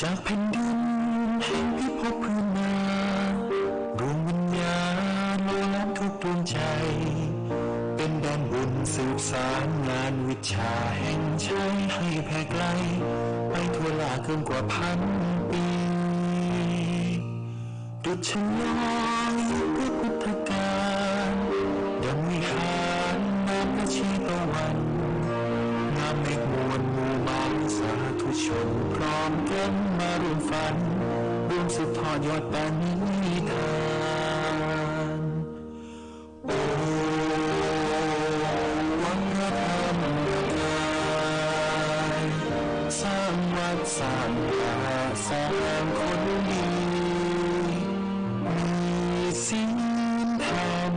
จากแผ่นดินแห่งพิภพพื้นนารวมวิญญาณโลล้ำทุกดวงใจเป็นแดนบุญสืบสานงานวิชาแห่งชัยให้แผ่ไกลไปทั่วลาเกินกว่าพันปีดุจฉลองพระพุทธการดังวิหารน้ำพระชีตะวันงามเมฆมวลหมู่มารสาธุชนพร้อมกันมาร่วมฝันร่วมสืบทอดยอดปณิธานโอ้วังพระธรรมกายสร้างวัดสร้างป่าสร้างคนดีศีลธรรม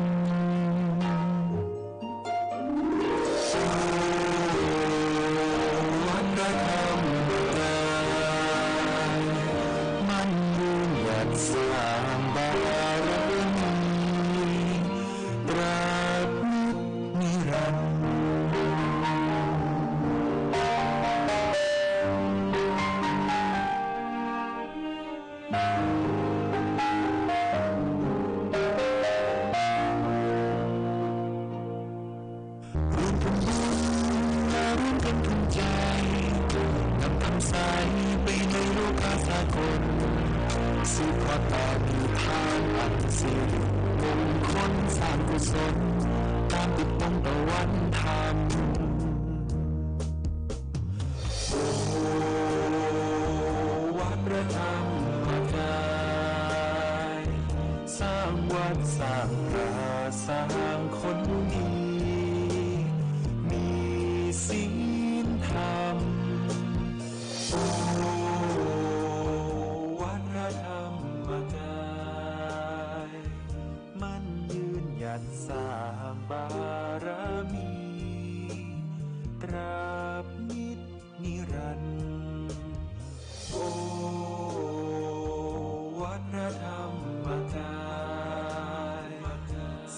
วัดพระธรรมกายมันยืนหยัดสร้างบารมีตราบนิรันดร์ไปในโลกาสากลสืบทอดต่อนิทานอันสิริมงคลสร้างกุศลตามติดตรงตะวันธรรมโอ้วัดพระธรรมกายสร้างวัดสร้างพระสร้างคนดีมีศีลธรรมโอ้วัดพระธรรมกายมันยืนหยัดสร้างบารมีตราบนิรันดร์โอ้วัดพระธรรมกาย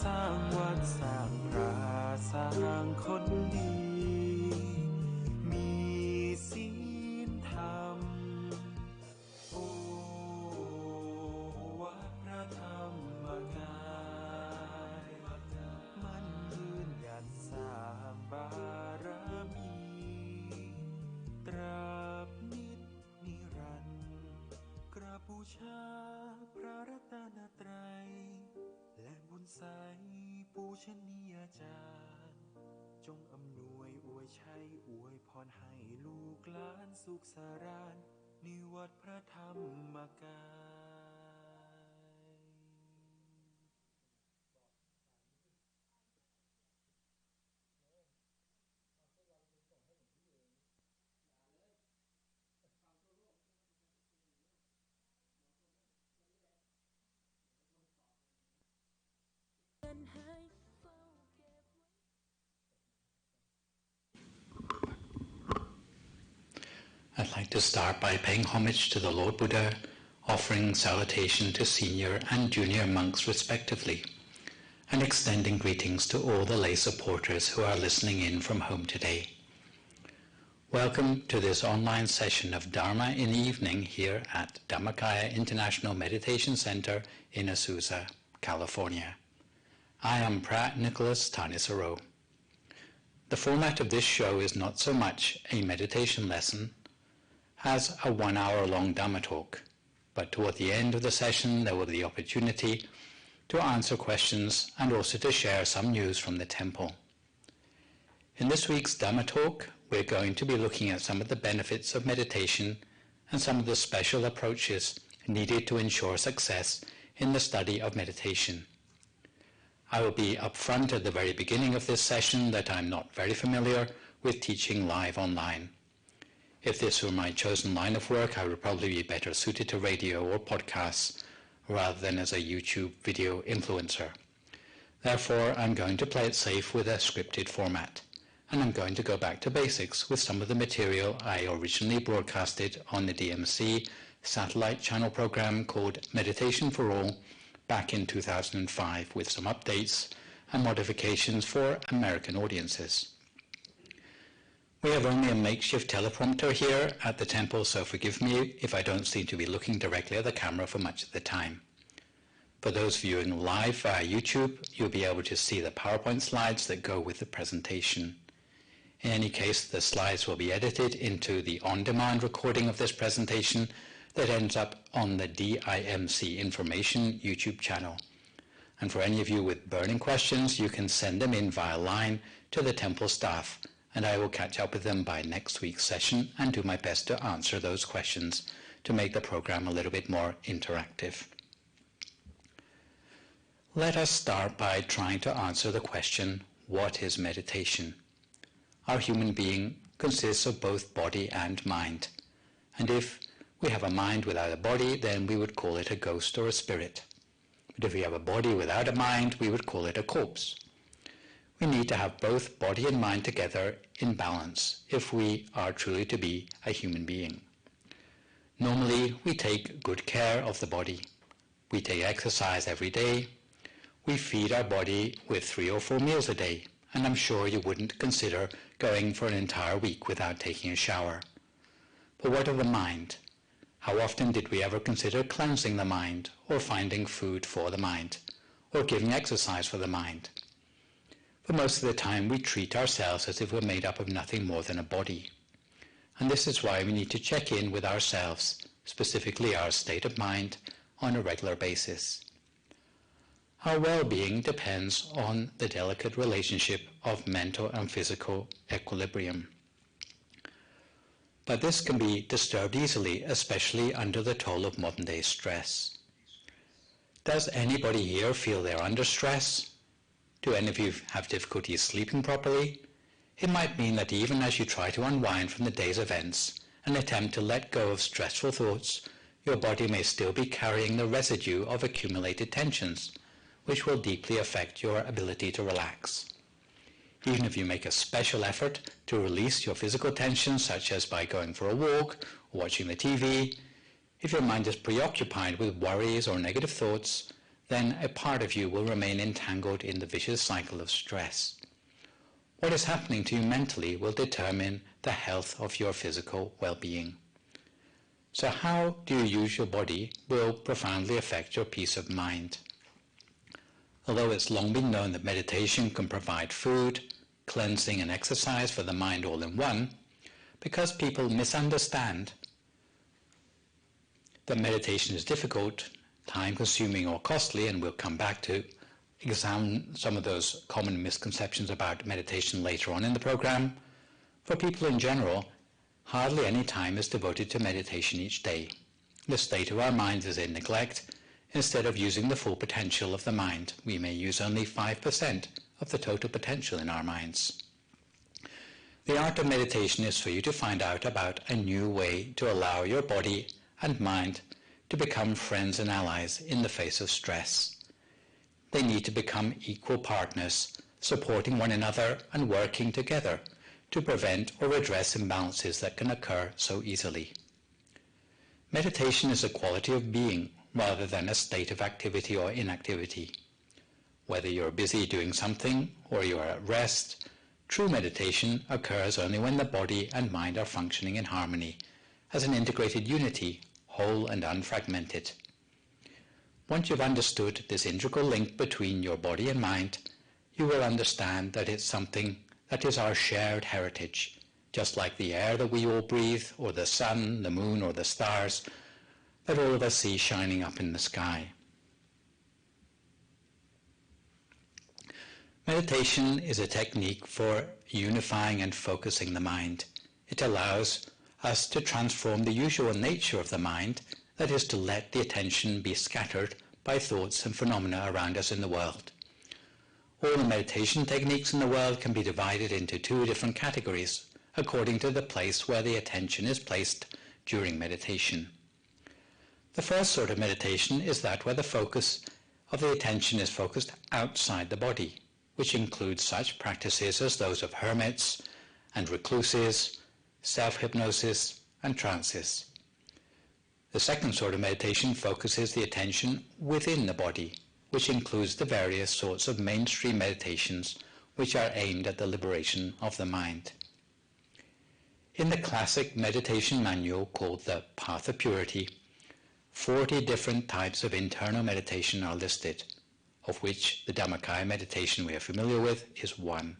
สร้างวัดสร้างพระสร้างคนดีมีศีลธรรมโอ้วัดพระธรรมกายมันยืนหยัดสร้างบารมีตราบนิรันดร์กราบบูชาพระรัตนตรัยและบุญใสปูชนียาจารย์จงอำนวยอวยชัยอวยพรให้ลูกหลานสุขสารานนิวัดพระธรรมกาย I'd like to start by paying homage to the Lord Buddha, offering salutation to senior and junior monks respectively, and extending greetings to all the lay supporters who are listening in from home today. Welcome to this online session of Dharma in the evening here at Dhammakaya International Meditation Center in Azusa, California. I am Pratt Nicholas Tanisaro. The format of this show is not so much a meditation lesson as a 1 hour-long Dhamma talk, but toward the end of the session there will be the opportunity to answer questions and also to share some news from the temple. In this week's Dhamma talk, we're going to be looking at some of the benefits of meditation and some of the special approaches needed to ensure success in the study of meditation. I will be upfront at the very beginning of this session that I'm not very familiar with teaching live online. If this were my chosen line of work, I would probably be better suited to radio or podcasts rather than as a YouTube video influencer. Therefore, I'm going to play it safe with a scripted format, and I'm going to go back to basics with some of the material I originally broadcasted on the DIMC satellite channel program called Meditation for All back in 2005 with some updates and modifications for American audiences. We have only a makeshift teleprompter here at the temple, so forgive me if I don't seem to be looking directly at the camera for much of the time. For those viewing live via YouTube, you'll be able to see the PowerPoint slides that go with the presentation. In any case, the slides will be edited into the on-demand recording of this presentation that ends up on the DIMC Information YouTube channel. And for any of you with burning questions, you can send them in via line to the temple staff, and I will catch up with them by next week's session and do my best to answer those questions to make the program a little bit more interactive. Let us start by trying to answer the question, what is meditation? Our human being consists of both body and mind, and if we have a mind without a body, then we would call it a ghost or a spirit. But if we have a body without a mind, we would call it a corpse. We need to have both body and mind together in balance if we are truly to be a human being. Normally, we take good care of the body. We take exercise every day. We feed our body with 3 or 4 meals a day, and I'm sure you wouldn't consider going for an entire week without taking a shower. But what of the mind? How often did we ever consider cleansing the mind, or finding food for the mind, or giving exercise for the mind? For most of the time, we treat ourselves as if we're made up of nothing more than a body. And this is why we need to check in with ourselves, specifically our state of mind, on a regular basis. Our well-being depends on the delicate relationship of mental and physical equilibrium. But this can be disturbed easily, especially under the toll of modern-day stress. Does anybody here feel they're under stress? Do any of you have difficulty sleeping properly? It might mean that even as you try to unwind from the day's events and attempt to let go of stressful thoughts, your body may still be carrying the residue of accumulated tensions, which will deeply affect your ability to relax. Even if you make a special effort to release your physical tension, such as by going for a walk or watching the TV, if your mind is preoccupied with worries or negative thoughts, then a part of you will remain entangled in the vicious cycle of stress. What is happening to you mentally will determine the health of your physical well-being. So how do you use your body will profoundly affect your peace of mind. Although it's long been known that meditation can provide food, cleansing and exercise for the mind all in one, because people misunderstand that meditation is difficult, time-consuming or costly, and we'll come back to examine some of those common misconceptions about meditation later on in the program. For people in general, hardly any time is devoted to meditation each day. The state of our minds is in neglect. Instead of using the full potential of the mind, we may use only 5% of the total potential in our minds. The art of meditation is for you to find out about a new way to allow your body and mind to become friends and allies in the face of stress. They need to become equal partners, supporting one another and working together to prevent or address imbalances that can occur so easily. Meditation is a quality of being rather than a state of activity or inactivity. Whether you're busy doing something or you are at rest, true meditation occurs only when the body and mind are functioning in harmony as an integrated unity, whole and unfragmented. Once you've understood this integral link between your body and mind, you will understand that it's something that is our shared heritage, just like the air that we all breathe, or the sun, the moon, or the stars that all of us see shining up in the sky. Meditation is a technique for unifying and focusing the mind. It allows us to transform the usual nature of the mind, that is to let the attention be scattered by thoughts and phenomena around us in the world. All the meditation techniques in the world can be divided into 2 different categories according to the place where the attention is placed during meditation. The first sort of meditation is that where the focus of the attention is focused outside the body, which includes such practices as those of hermits and recluses, self-hypnosis and trances. The second sort of meditation focuses the attention within the body, which includes the various sorts of mainstream meditations which are aimed at the liberation of the mind. In the classic meditation manual called the Path of Purity, 40 different types of internal meditation are listed, of which the Dhammakaya meditation we are familiar with is one.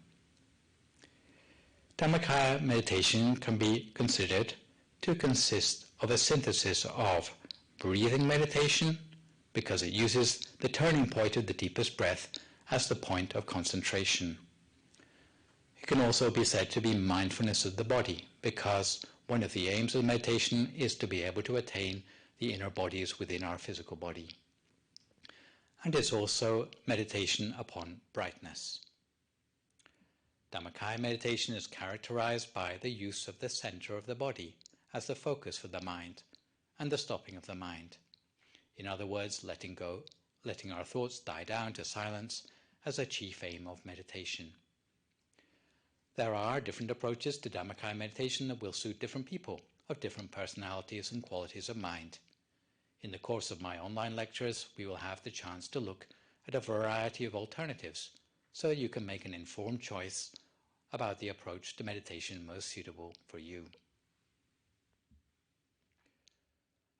Dhammakaya meditation can be considered to consist of a synthesis of breathing meditation, because it uses the turning point of the deepest breath as the point of concentration. It can also be said to be mindfulness of the body, because one of the aims of meditation is to be able to attain the inner bodies within our physical body. And it's also meditation upon brightness. Dhammakaya meditation is characterized by the use of the center of the body as the focus for the mind and the stopping of the mind. In other words, letting our thoughts die down to silence as a chief aim of meditation. There are different approaches to Dhammakaya meditation that will suit different people of different personalities and qualities of mind. In the course of my online lectures, we will have the chance to look at a variety of alternatives so that you can make an informed choice about the approach to meditation most suitable for you.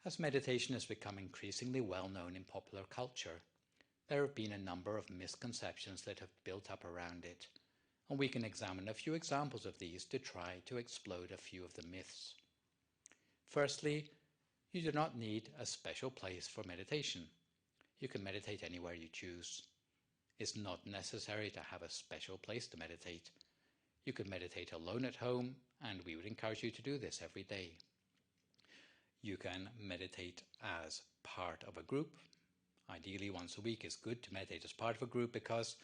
As meditation has become increasingly well known in popular culture, there have been a number of misconceptions that have built up around it, and we can examine a few examples of these to try to explode a few of the myths. Firstly, you do not need a special place for meditation. You can meditate anywhere you choose. It's not necessary to have a special place to meditate. You can meditate alone at home, and we would encourage you to do this every day. You can meditate as part of a group. Ideally, once a week is good to meditate as part of a group because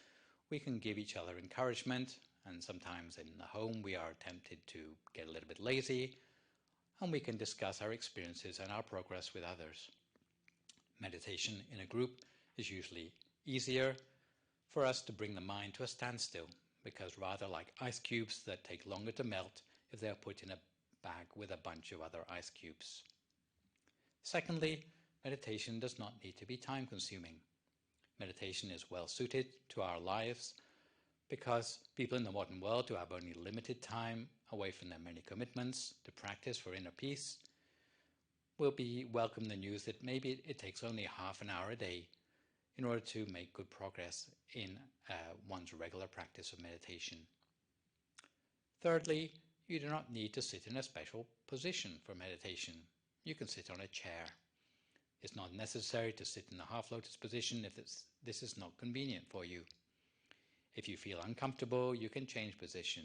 we can give each other encouragement, and sometimes in the home we are tempted to get a little bit lazy, and we can discuss our experiences and our progress with others. Meditation in a group is usually easier for us to bring the mind to a standstill, because rather like ice cubes that take longer to melt if they are put in a bag with a bunch of other ice cubes. Secondly, meditation does not need to be time-consuming. Meditation is well suited to our lives because people in the modern world who have only limited time away from their many commitments to practice for inner peace will welcome the news that maybe it takes only half an hour a day in order to make good progress in one's regular practice of meditation. Thirdly, you do not need to sit in a special position for meditation. You can sit on a chair. It's not necessary to sit in the half-lotus position if this is not convenient for you. If you feel uncomfortable, you can change position,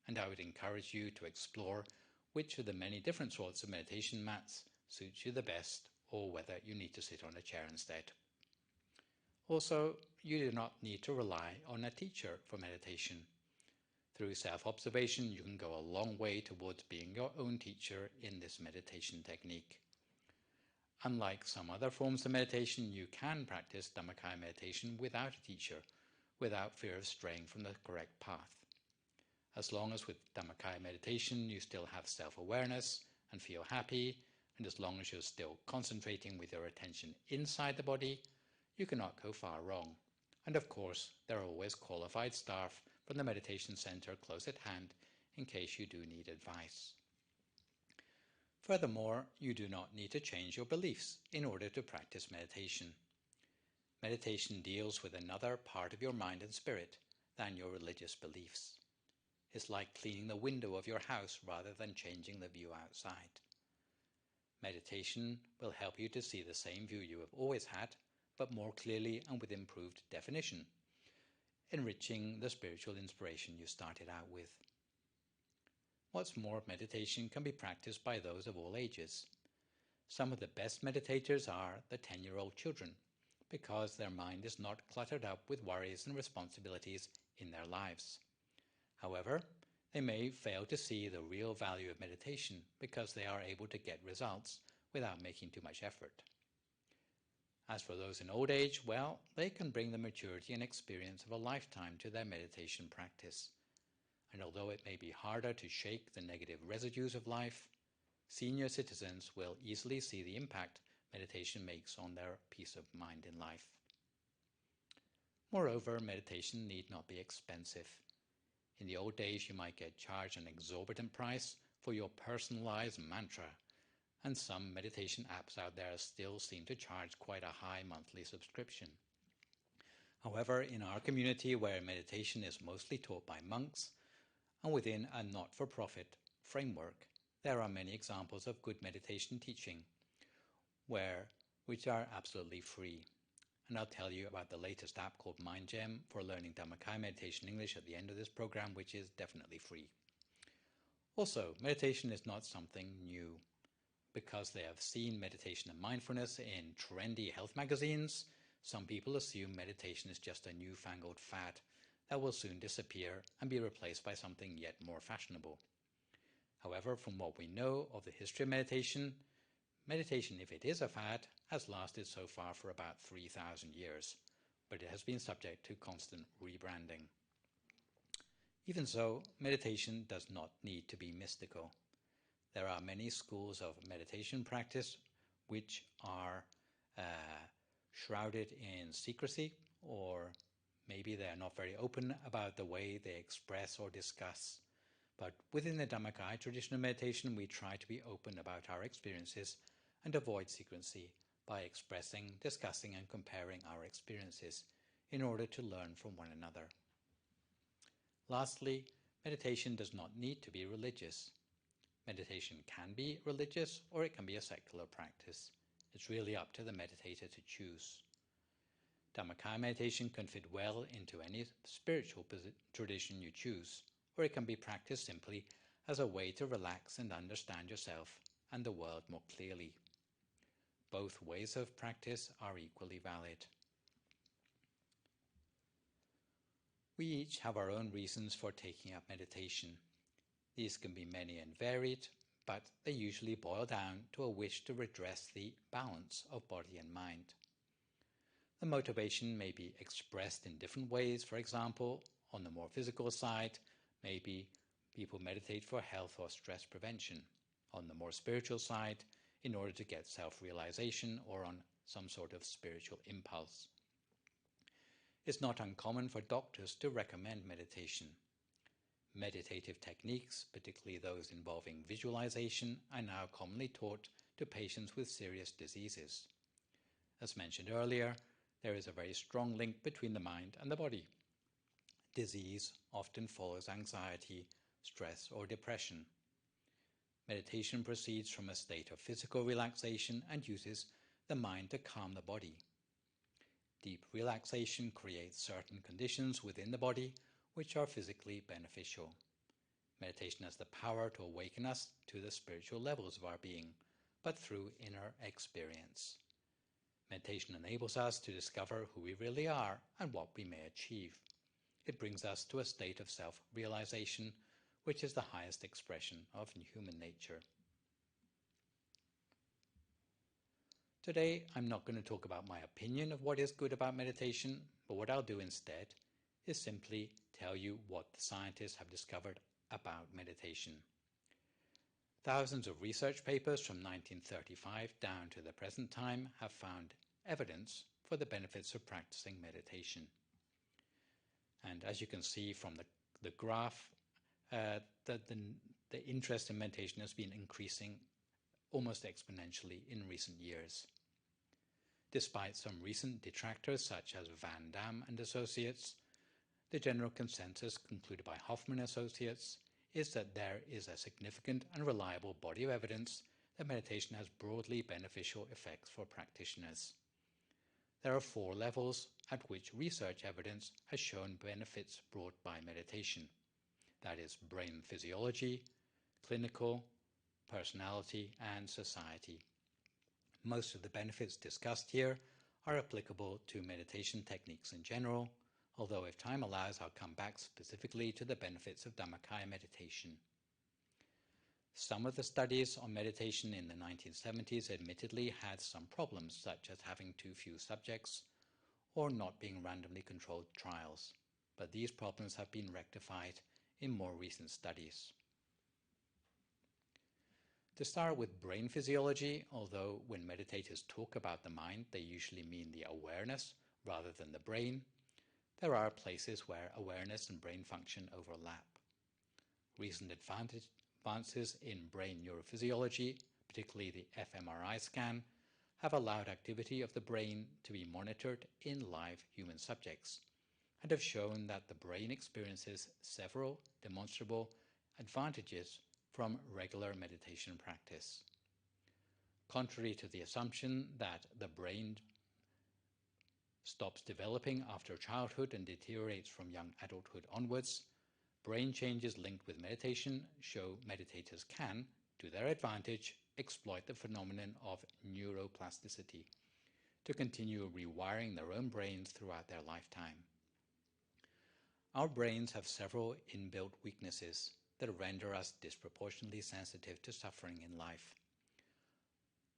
and I would encourage you to explore which of the many different sorts of meditation mats suits you the best, or whether you need to sit on a chair instead. Also, you do not need to rely on a teacher for meditation. Through self-observation, you can go a long way towards being your own teacher in this meditation technique. Unlike some other forms of meditation, you can practice Dhammakaya meditation without a teacher, without fear of straying from the correct path. As long as with Dhammakaya meditation you still have self-awareness and feel happy, and as long as you're still concentrating with your attention inside the body, you cannot go far wrong. And of course, there are always qualified staff from the meditation center close at hand in case you do need advice. Furthermore, you do not need to change your beliefs in order to practice meditation. Meditation deals with another part of your mind and spirit than your religious beliefs. It's like cleaning the window of your house rather than changing the view outside. Meditation will help you to see the same view you have always had, but more clearly and with improved definition, enriching the spiritual inspiration you started out with. What's more, meditation can be practiced by those of all ages. Some of the best meditators are the 10-year-old children, because their mind is not cluttered up with worries and responsibilities in their lives. However, they may fail to see the real value of meditation because they are able to get results without making too much effort. As for those in old age, well, they can bring the maturity and experience of a lifetime to their meditation practice. And although it may be harder to shake the negative residues of life, senior citizens will easily see the impact meditation makes on their peace of mind in life. Moreover, meditation need not be expensive. In the old days, you might get charged an exorbitant price for your personalized mantra, and some meditation apps out there still seem to charge quite a high monthly subscription. However, in our community where meditation is mostly taught by monks and within a not-for-profit framework, there are many examples of good meditation teaching which are absolutely free. And I'll tell you about the latest app called MindGem for learning Dhammakaya Meditation English at the end of this program, which is definitely free. Also, meditation is not something new. Because they have seen meditation and mindfulness in trendy health magazines, some people assume meditation is just a newfangled fad that will soon disappear and be replaced by something yet more fashionable. However, from what we know of the history of meditation, if it is a fad, has lasted so far for about 3,000 years, but it has been subject to constant rebranding. Even so, meditation does not need to be mystical. There are many schools of meditation practice which are shrouded in secrecy, or maybe they are not very open about the way they express or discuss. But within the Dhammakaya tradition of meditation, we try to be open about our experiences and avoid secrecy by expressing, discussing, and comparing our experiences in order to learn from one another. Lastly, meditation does not need to be religious. Meditation can be religious or it can be a secular practice. It's really up to the meditator to choose. Dhammakaya meditation can fit well into any spiritual tradition you choose, or it can be practiced simply as a way to relax and understand yourself and the world more clearly. Both ways of practice are equally valid. We each have our own reasons for taking up meditation. These can be many and varied, but they usually boil down to a wish to redress the balance of body and mind. The motivation may be expressed in different ways. For example, on the more physical side, maybe people meditate for health or stress prevention. On the more spiritual side, in order to get self-realization or on some sort of spiritual impulse. It's not uncommon for doctors to recommend meditation. Meditative techniques, particularly those involving visualization, are now commonly taught to patients with serious diseases. As mentioned earlier, there is a very strong link between the mind and the body. Disease often follows anxiety, stress, or depression. Meditation proceeds from a state of physical relaxation and uses the mind to calm the body. Deep relaxation creates certain conditions within the body which are physically beneficial. Meditation has the power to awaken us to the spiritual levels of our being, but through inner experience. Meditation enables us to discover who we really are and what we may achieve. It brings us to a state of self-realization, which is the highest expression of human nature. Today, I'm not going to talk about my opinion of what is good about meditation, but what I'll do instead is simply tell you what the scientists have discovered about meditation. Thousands of research papers from 1935 down to the present time have found evidence for the benefits of practicing meditation. And as you can see from the graph, the interest in meditation has been increasing almost exponentially in recent years. Despite some recent detractors such as Van Dam and Associates, the general consensus concluded by Hoffman Associates is that there is a significant and reliable body of evidence that meditation has broadly beneficial effects for practitioners. There are 4 levels at which research evidence has shown benefits brought by meditation. That is brain physiology, clinical, personality, and society. Most of the benefits discussed here are applicable to meditation techniques in general, although if time allows, I'll come back specifically to the benefits of Dhammakaya meditation. Some of the studies on meditation in the 1970s admittedly had some problems, such as having too few subjects or not being randomly controlled trials, but these problems have been rectified in more recent studies. To start with brain physiology, although when meditators talk about the mind, they usually mean the awareness rather than the brain, there are places where awareness and brain function overlap. Recent advances in brain neurophysiology, particularly the fMRI scan, have allowed activity of the brain to be monitored in live human subjects and have shown that the brain experiences several demonstrable advantages from regular meditation practice. Contrary to the assumption that the brain stops developing after childhood and deteriorates from young adulthood onwards, brain changes linked with meditation show meditators can, to their advantage, exploit the phenomenon of neuroplasticity to continue rewiring their own brains throughout their lifetime. Our brains have several inbuilt weaknesses that render us disproportionately sensitive to suffering in life.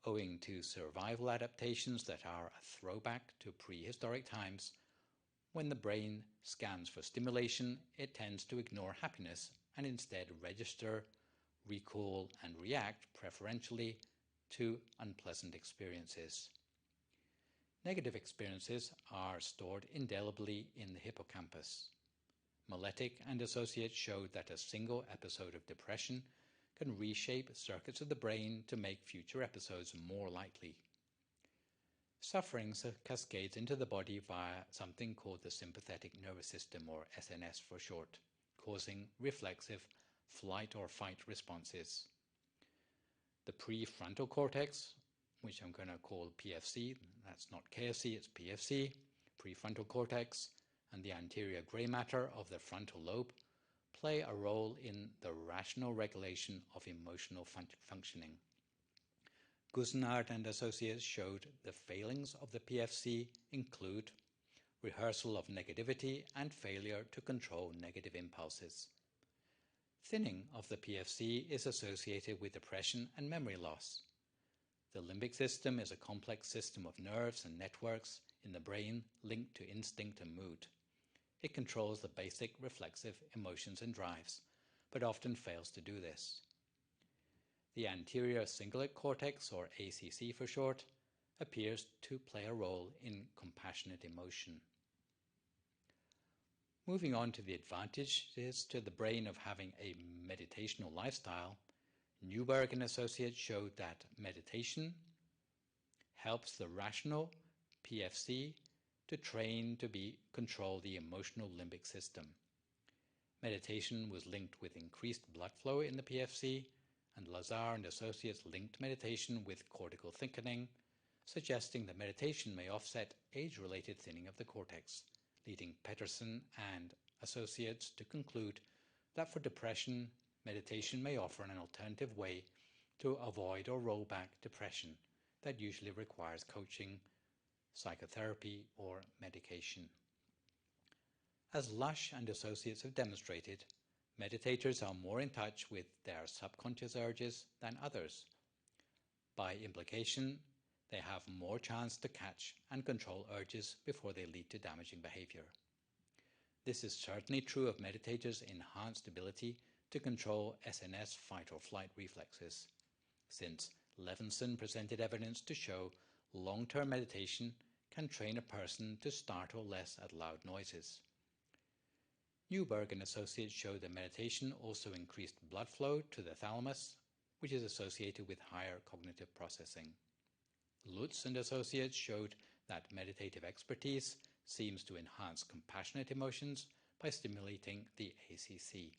Owing to survival adaptations that are a throwback to prehistoric times, when the brain scans for stimulation, it tends to ignore happiness and instead register, recall, and react preferentially to unpleasant experiences. Negative experiences are stored indelibly in the hippocampus. Maletic and associates showed that a single episode of depression can reshape circuits of the brain to make future episodes more likely. Suffering cascades into the body via something called the sympathetic nervous system, or SNS for short, causing reflexive flight or fight responses. The prefrontal cortex, which I'm going to call PFC, that's not KFC, it's PFC, prefrontal cortex, and the anterior grey matter of the frontal lobe play a role in the rational regulation of emotional functioning. Gousenard and associates showed the failings of the PFC include rehearsal of negativity and failure to control negative impulses. Thinning of the PFC is associated with depression and memory loss. The limbic system is a complex system of nerves and networks in the brain linked to instinct and mood. It controls the basic reflexive emotions and drives, but often fails to do this. The anterior cingulate cortex, or ACC for short, appears to play a role in compassionate emotion. Moving on to the advantages to the brain of having a meditational lifestyle, Newberg and associates showed that meditation helps the rational PFC to train to control the emotional limbic system. Meditation was linked with increased blood flow in the PFC, and Lazar and associates linked meditation with cortical thickening, suggesting that meditation may offset age-related thinning of the cortex, leading Peterson and associates to conclude that for depression, meditation may offer an alternative way to avoid or roll back depression that usually requires coaching, psychotherapy, or medication. As Lush and associates have demonstrated, meditators are more in touch with their subconscious urges than others. By implication, they have more chance to catch and control urges before they lead to damaging behavior. This is certainly true of meditators' enhanced ability to control SNS fight or flight reflexes, since Levinson presented evidence to show long-term meditation can train a person to startle less at loud noises. Newberg and associates showed that meditation also increased blood flow to the thalamus, which is associated with higher cognitive processing. Lutz and associates showed that meditative expertise seems to enhance compassionate emotions by stimulating the ACC.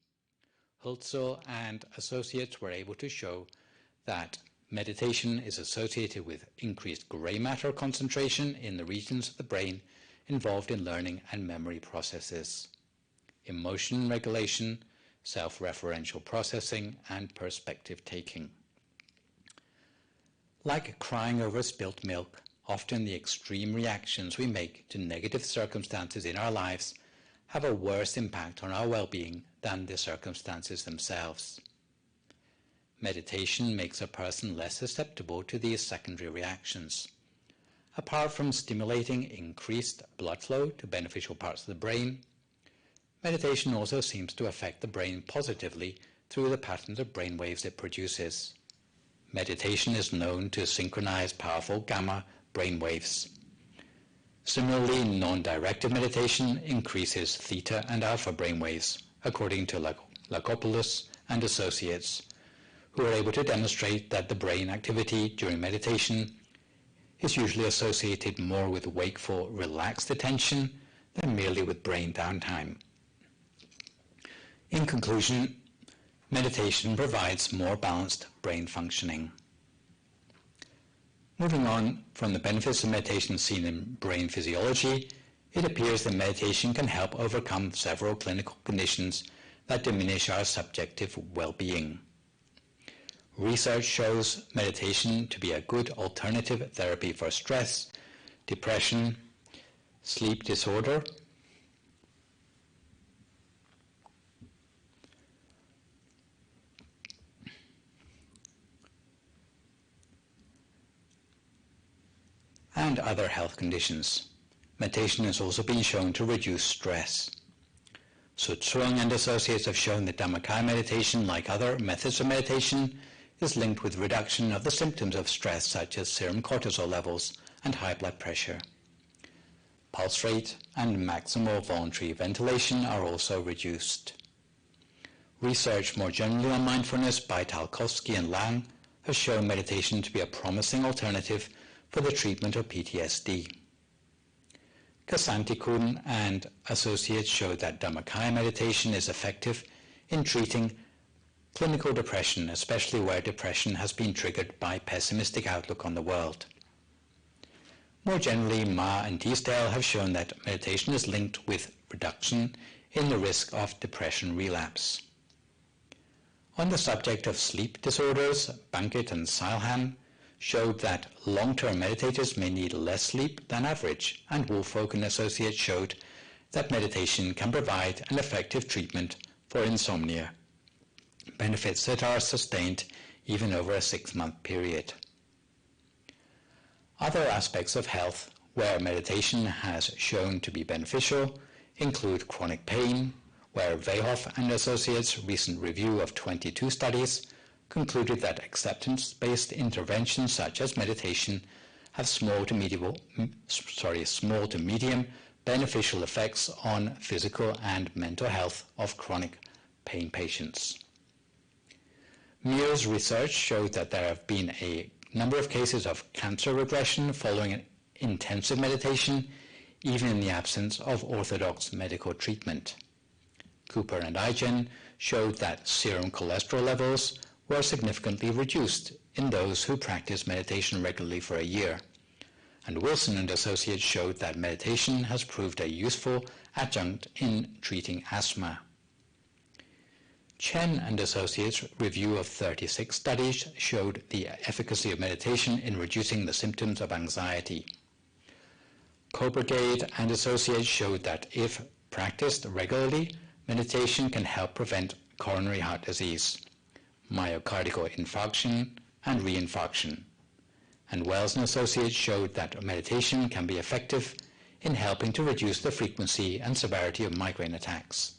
Hultzel and associates were able to show that meditation is associated with increased grey matter concentration in the regions of the brain involved in learning and memory processes, emotion regulation, self-referential processing, and perspective taking. Like crying over spilt milk, often the extreme reactions we make to negative circumstances in our lives have a worse impact on our well-being than the circumstances themselves. Meditation makes a person less susceptible to these secondary reactions. Apart from stimulating increased blood flow to beneficial parts of the brain, meditation also seems to affect the brain positively through the patterns of brain waves it produces. Meditation is known to synchronize powerful gamma brain waves. Similarly, non-directed meditation increases theta and alpha brain waves, according to Lagopoulos and associates, who are able to demonstrate that the brain activity during meditation is usually associated more with wakeful, relaxed attention than merely with brain downtime. In conclusion, meditation provides more balanced brain functioning. Moving on from the benefits of meditation seen in brain physiology, it appears that meditation can help overcome several clinical conditions that diminish our subjective well-being. Research shows meditation to be a good alternative therapy for stress, depression, sleep disorder, and other health conditions. Meditation has also been shown to reduce stress. Sutsung and associates have shown that Dhammakaya meditation, like other methods of meditation, is linked with reduction of the symptoms of stress such as serum cortisol levels and high blood pressure. Pulse rate and maximal voluntary ventilation are also reduced. Research more generally on mindfulness by Talkovsky and Lang has shown meditation to be a promising alternative for the treatment of PTSD. Kasantikun and associates showed that Dhammakaya meditation is effective in treating clinical depression, especially where depression has been triggered by pessimistic outlook on the world. More generally, Ma and Teasdale have shown that meditation is linked with reduction in the risk of depression relapse. On the subject of sleep disorders, Bankit and Silhan showed that long-term meditators may need less sleep than average, and Woolfolk and associates showed that meditation can provide an effective treatment for insomnia, benefits that are sustained even over a 6-month period. Other aspects of health where meditation has shown to be beneficial include chronic pain, where Veihoff and associates' recent review of 22 studies concluded that acceptance-based interventions such as meditation have small to medium beneficial effects on physical and mental health of chronic pain patients. Muir's research showed that there have been a number of cases of cancer regression following intensive meditation, even in the absence of orthodox medical treatment. Cooper and Eichen showed that serum cholesterol levels were significantly reduced in those who practiced meditation regularly for a year. And Wilson and associates showed that meditation has proved a useful adjunct in treating asthma. Chen and associates' review of 36 studies showed the efficacy of meditation in reducing the symptoms of anxiety. Propagate and associates showed that if practiced regularly, meditation can help prevent coronary heart disease, myocardial infarction, and reinfarction. And Wells and associates showed that meditation can be effective in helping to reduce the frequency and severity of migraine attacks.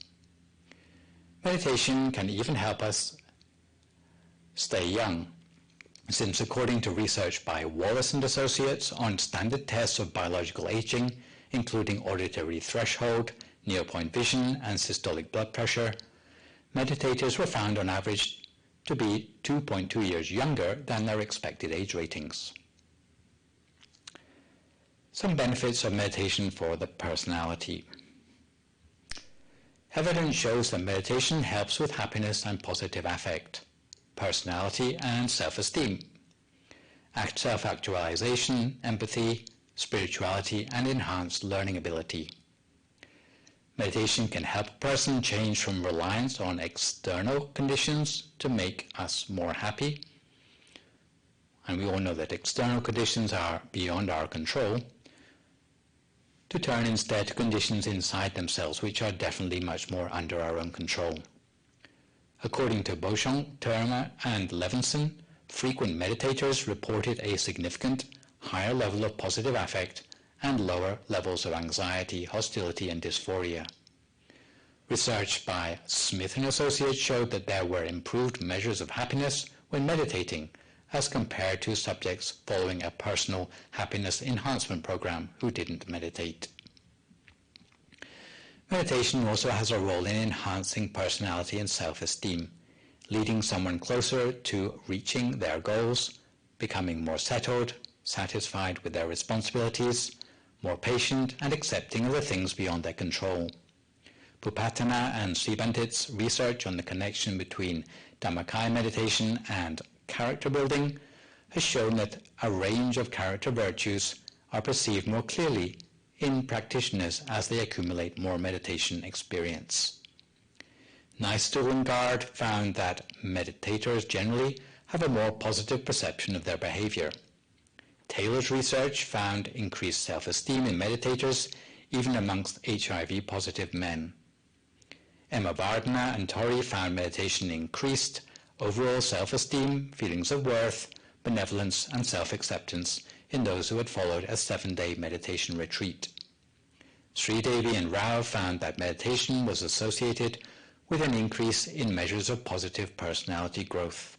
Meditation can even help us stay young, since according to research by Wallace and associates on standard tests of biological aging, including auditory threshold, near-point vision, and systolic blood pressure, meditators were found on average to be 2.2 years younger than their expected age ratings. Some benefits of meditation for the personality. Evidence shows that meditation helps with happiness and positive affect, personality and self-esteem, self-actualization, empathy, spirituality, and enhanced learning ability. Meditation can help a person change from reliance on external conditions to make us more happy. And we all know that external conditions are beyond our control, to turn instead to conditions inside themselves, which are definitely much more under our own control. According to Beauchamp, Terma, and Levinson, frequent meditators reported a significant higher level of positive affect and lower levels of anxiety, hostility, and dysphoria. Research by Smith and Associates showed that there were improved measures of happiness when meditating as compared to subjects following a personal happiness enhancement program who didn't meditate. Meditation also has a role in enhancing personality and self-esteem, leading someone closer to reaching their goals, becoming more settled, satisfied with their responsibilities, more patient and accepting of the things beyond their control. Bhupatana and Sri Bandit's research on the connection between Dhammakaya meditation and character building has shown that a range of character virtues are perceived more clearly in practitioners as they accumulate more meditation experience. Nystulengard found that meditators generally have a more positive perception of their behavior. Taylor's research found increased self-esteem in meditators even amongst HIV-positive men. Emma Vardana and Tori found meditation increased overall self-esteem, feelings of worth, benevolence and self-acceptance in those who had followed a 7-day meditation retreat. Sridevi and Rao found that meditation was associated with an increase in measures of positive personality growth.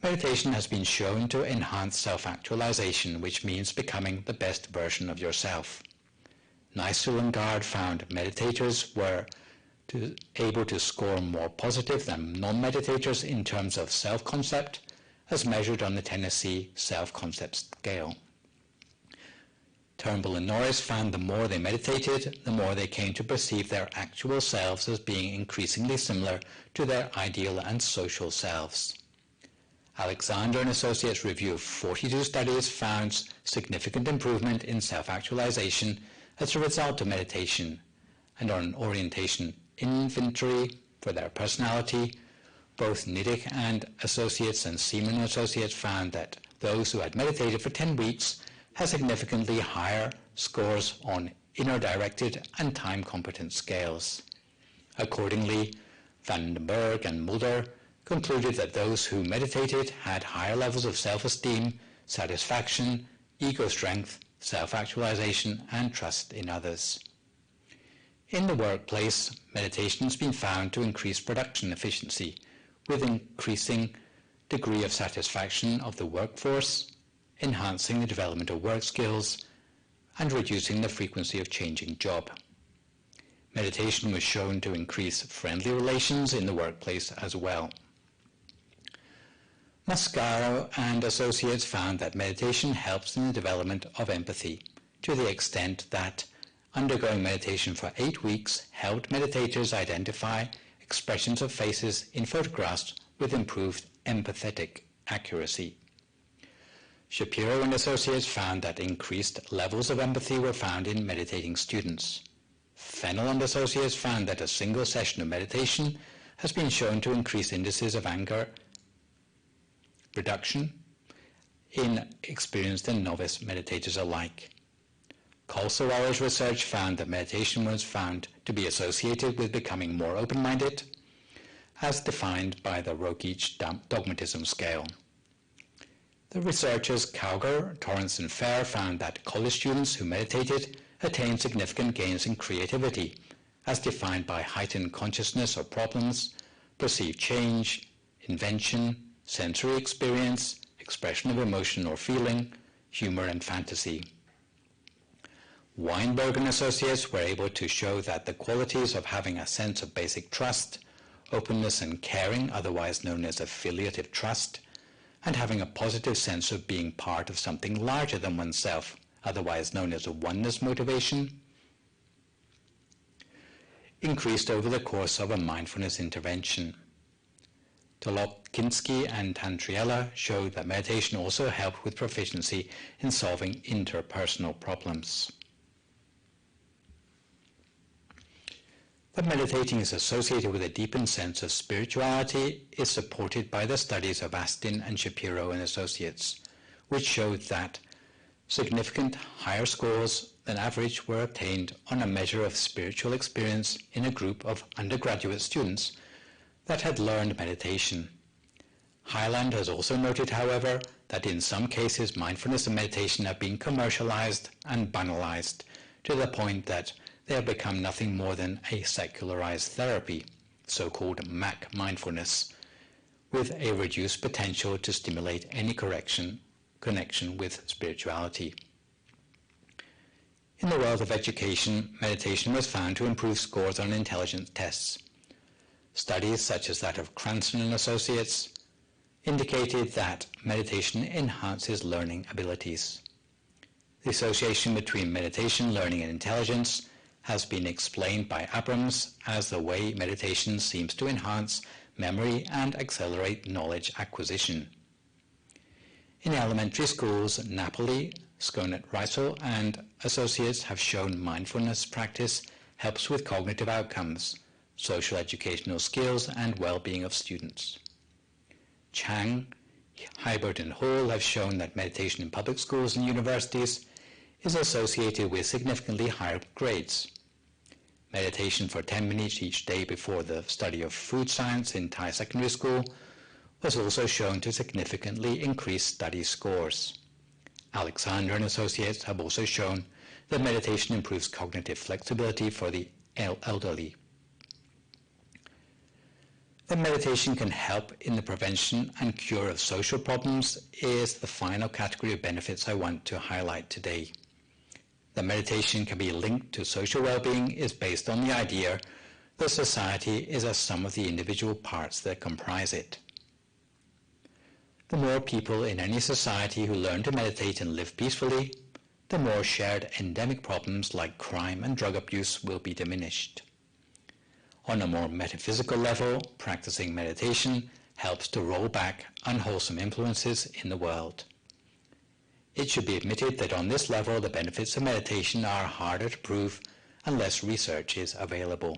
Meditation has been shown to enhance self-actualization, which means becoming the best version of yourself. Nystulengard found meditators were able to score more positive than non-meditators in terms of self-concept, as measured on the Tennessee self-concept scale. Turnbull and Norris found the more they meditated, the more they came to perceive their actual selves as being increasingly similar to their ideal and social selves. Alexander and Associates' review of 42 studies found significant improvement in self-actualization as a result of meditation, and on an orientation inventory for their personality, both Niddick and Associates and Seaman and Associates found that those who had meditated for 10 weeks had significantly higher scores on inner-directed and time-competent scales. Accordingly, Vandenberg and Mulder concluded that those who meditated had higher levels of self-esteem, satisfaction, ego strength, self-actualization, and trust in others. In the workplace, meditation has been found to increase production efficiency, with increasing degree of satisfaction of the workforce, enhancing the development of work skills, and reducing the frequency of changing job. Meditation was shown to increase friendly relations in the workplace as well. Mascaro and Associates found that meditation helps in the development of empathy, to the extent that undergoing meditation for 8 weeks helped meditators identify expressions of faces in photographs with improved empathetic accuracy. Shapiro and Associates found that increased levels of empathy were found in meditating students. Fennell and Associates found that a single session of meditation has been shown to increase indices of anger reduction in experienced and novice meditators alike. Kolsawara's research found that meditation was found to be associated with becoming more open-minded, as defined by the Rogic dogmatism scale. The researchers Cowger, Torrance and Fair found that college students who meditated attained significant gains in creativity, as defined by heightened consciousness of problems, perceived change, invention, sensory experience, expression of emotion or feeling, humor and fantasy. Weinberg and Associates were able to show that the qualities of having a sense of basic trust, openness and caring, otherwise known as affiliative trust, and having a positive sense of being part of something larger than oneself, otherwise known as a oneness motivation, increased over the course of a mindfulness intervention. Tolopkinski and Tantriella showed that meditation also helped with proficiency in solving interpersonal problems. That meditating is associated with a deepened sense of spirituality is supported by the studies of Astin and Shapiro and Associates, which showed that significant higher scores than average were obtained on a measure of spiritual experience in a group of undergraduate students that had learned meditation. Hyland has also noted, however, that in some cases mindfulness and meditation have been commercialized and banalized to the point that they have become nothing more than a secularized therapy, so-called MAC mindfulness, with a reduced potential to stimulate any connection with spirituality. In the world of education, meditation was found to improve scores on intelligence tests. Studies such as that of Cranston and Associates indicated that meditation enhances learning abilities. The association between meditation, learning, and intelligence has been explained by Abrams as the way meditation seems to enhance memory and accelerate knowledge acquisition. In elementary schools, Napoli, Skonat-Reisel, and Associates have shown mindfulness practice helps with cognitive outcomes, social educational skills, and well-being of students. Chang, Hybert, and Hall have shown that meditation in public schools and universities is associated with significantly higher grades. Meditation for 10 minutes each day before the study of food science in Thai secondary school was also shown to significantly increase study scores. Alexander and Associates have also shown that meditation improves cognitive flexibility for the elderly. That meditation can help in the prevention and cure of social problems is the final category of benefits I want to highlight today. That meditation can be linked to social well-being is based on the idea that society is a sum of the individual parts that comprise it. The more people in any society who learn to meditate and live peacefully, the more shared endemic problems like crime and drug abuse will be diminished. On a more metaphysical level, practicing meditation helps to roll back unwholesome influences in the world. It should be admitted that on this level, the benefits of meditation are harder to prove unless research is available.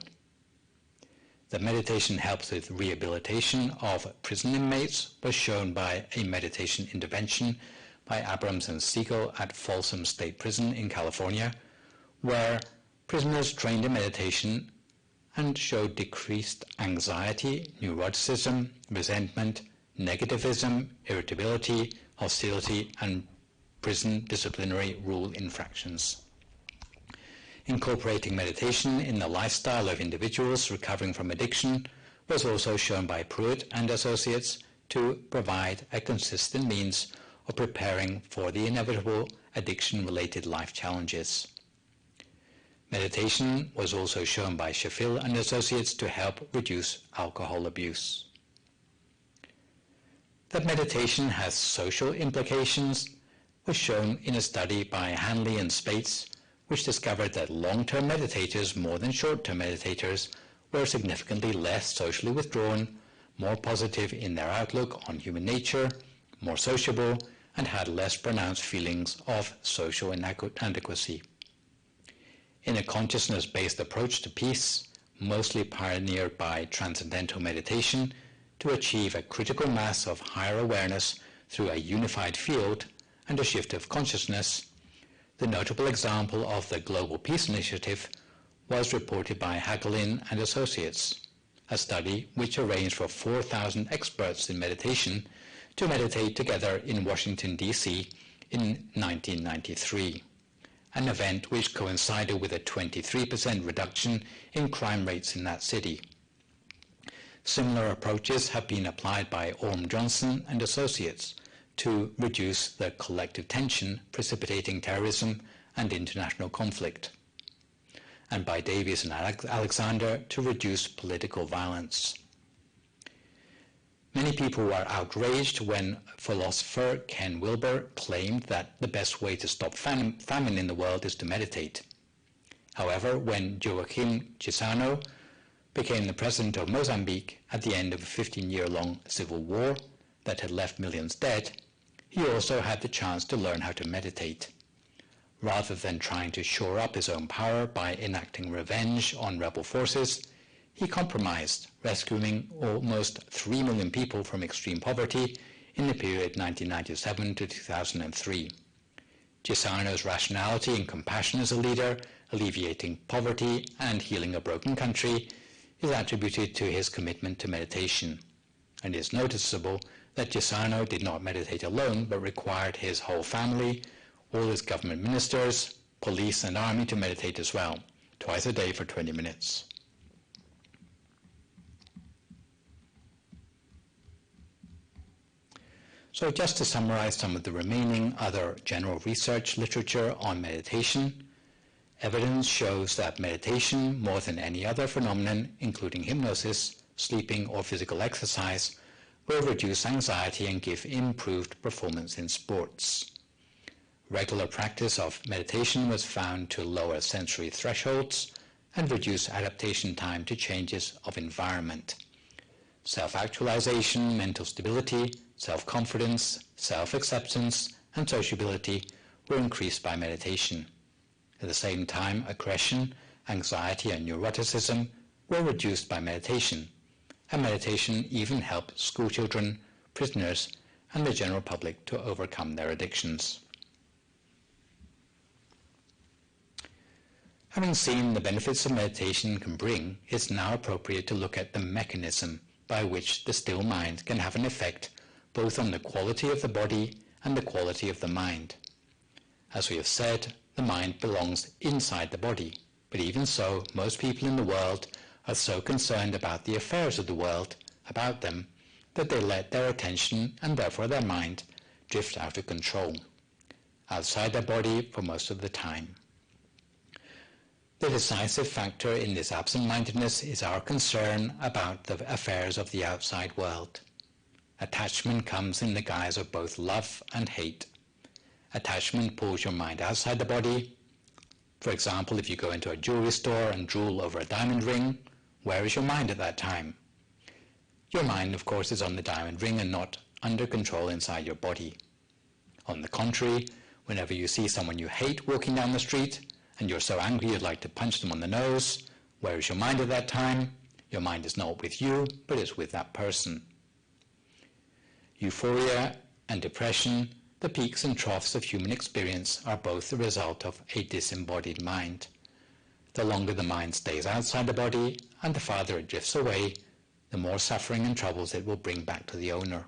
That meditation helps with rehabilitation of prison inmates was shown by a meditation intervention by Abrams and Siegel at Folsom State Prison in California, where prisoners trained in meditation and showed decreased anxiety, neuroticism, resentment, negativism, irritability, hostility, and prison disciplinary rule infractions. Incorporating meditation in the lifestyle of individuals recovering from addiction was also shown by Pruitt and Associates to provide a consistent means of preparing for the inevitable addiction-related life challenges. Meditation was also shown by Sheffield and Associates to help reduce alcohol abuse. That meditation has social implications was shown in a study by Hanley and Spates, which discovered that long-term meditators more than short-term meditators were significantly less socially withdrawn, more positive in their outlook on human nature, more sociable, and had less pronounced feelings of social inadequacy. In a consciousness-based approach to peace, mostly pioneered by transcendental meditation, to achieve a critical mass of higher awareness through a unified field and a shift of consciousness, the notable example of the Global Peace Initiative was reported by Hagelin and Associates, a study which arranged for 4,000 experts in meditation to meditate together in Washington, D.C. in 1993, an event which coincided with a 23% reduction in crime rates in that city. Similar approaches have been applied by Orm Johnson and Associates to reduce the collective tension precipitating terrorism and international conflict, and by Davies and Alexander to reduce political violence. Many people were outraged when philosopher Ken Wilber claimed that the best way to stop famine in the world is to meditate. However, when Joaquim Chissano became the president of Mozambique at the end of a 15-year-long civil war that had left millions dead, he also had the chance to learn how to meditate. Rather than trying to shore up his own power by enacting revenge on rebel forces, he compromised, rescuing almost 3 million people from extreme poverty in the period 1997 to 2003. Chissano's rationality and compassion as a leader, alleviating poverty and healing a broken country, is attributed to his commitment to meditation, and it is noticeable that Chissano did not meditate alone but required his whole family, all his government ministers, police and army to meditate as well, twice a day for 20 minutes. So just to summarize some of the remaining other general research literature on meditation, evidence shows that meditation, more than any other phenomenon, including hypnosis, sleeping, or physical exercise will reduce anxiety and give improved performance in sports. Regular practice of meditation was found to lower sensory thresholds and reduce adaptation time to changes of environment. Self-actualization, mental stability, self-confidence, self-acceptance, and sociability were increased by meditation. At the same time, aggression, anxiety, and neuroticism were reduced by meditation, and meditation even helped schoolchildren, prisoners, and the general public to overcome their addictions. Having seen the benefits of meditation can bring, it's now appropriate to look at the mechanism by which the still mind can have an effect both on the quality of the body and the quality of the mind. As we have said, the mind belongs inside the body, but even so, most people in the world are so concerned about the affairs of the world, about them, that they let their attention, and therefore their mind, drift out of control, outside their body for most of the time. The decisive factor in this absent-mindedness is our concern about the affairs of the outside world. Attachment comes in the guise of both love and hate. Attachment pulls your mind outside the body. For example, if you go into a jewelry store and drool over a diamond ring, where is your mind at that time? Your mind, of course, is on the diamond ring and not under control inside your body. On the contrary, whenever you see someone you hate walking down the street, and you're so angry you'd like to punch them on the nose, where is your mind at that time? Your mind is not with you, but it's with that person. Euphoria and depression, the peaks and troughs of human experience, are both the result of a disembodied mind. The longer the mind stays outside the body and the farther it drifts away, the more suffering and troubles it will bring back to the owner.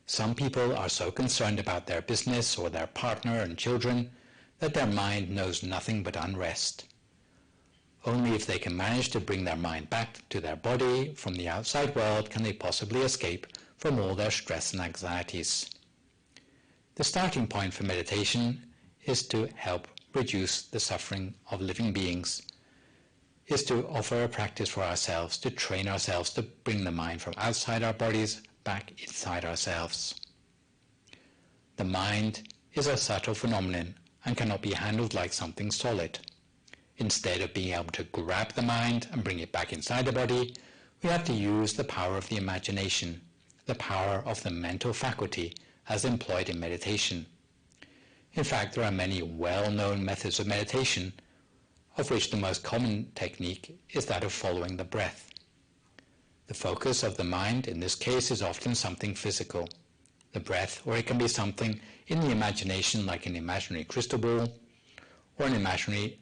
Some people are so concerned about their business or their partner and children that their mind knows nothing but unrest. Only if they can manage to bring their mind back to their body from the outside world can they possibly escape from all their stress and anxieties. The starting point for meditation is to help reduce the suffering of living beings, is to offer a practice for ourselves, to train ourselves to bring the mind from outside our bodies back inside ourselves. The mind is a subtle phenomenon and cannot be handled like something solid. Instead of being able to grab the mind and bring it back inside the body, we have to use the power of the imagination, the power of the mental faculty as employed in meditation. In fact, there are many well-known methods of meditation, of which the most common technique is that of following the breath. The focus of the mind in this case is often something physical, the breath, or it can be something in the imagination like an imaginary crystal ball or an imaginary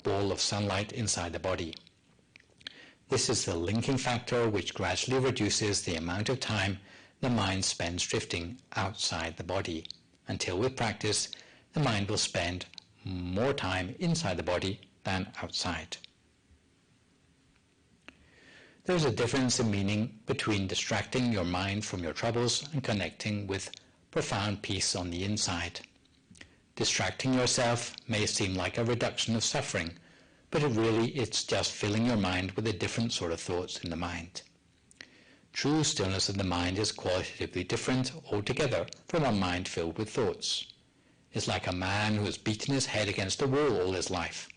ball of sunlight inside the body. This is the linking factor which gradually reduces the amount of time the mind spends drifting outside the body, until with practice the mind will spend more time inside the body than outside. There is a difference in meaning between distracting your mind from your troubles and connecting with profound peace on the inside. Distracting yourself may seem like a reduction of suffering, but it's just filling your mind with a different sort of thoughts in the mind. True stillness of the mind is qualitatively different altogether from a mind filled with thoughts. It's like a man who has beaten his head against a wall all his life.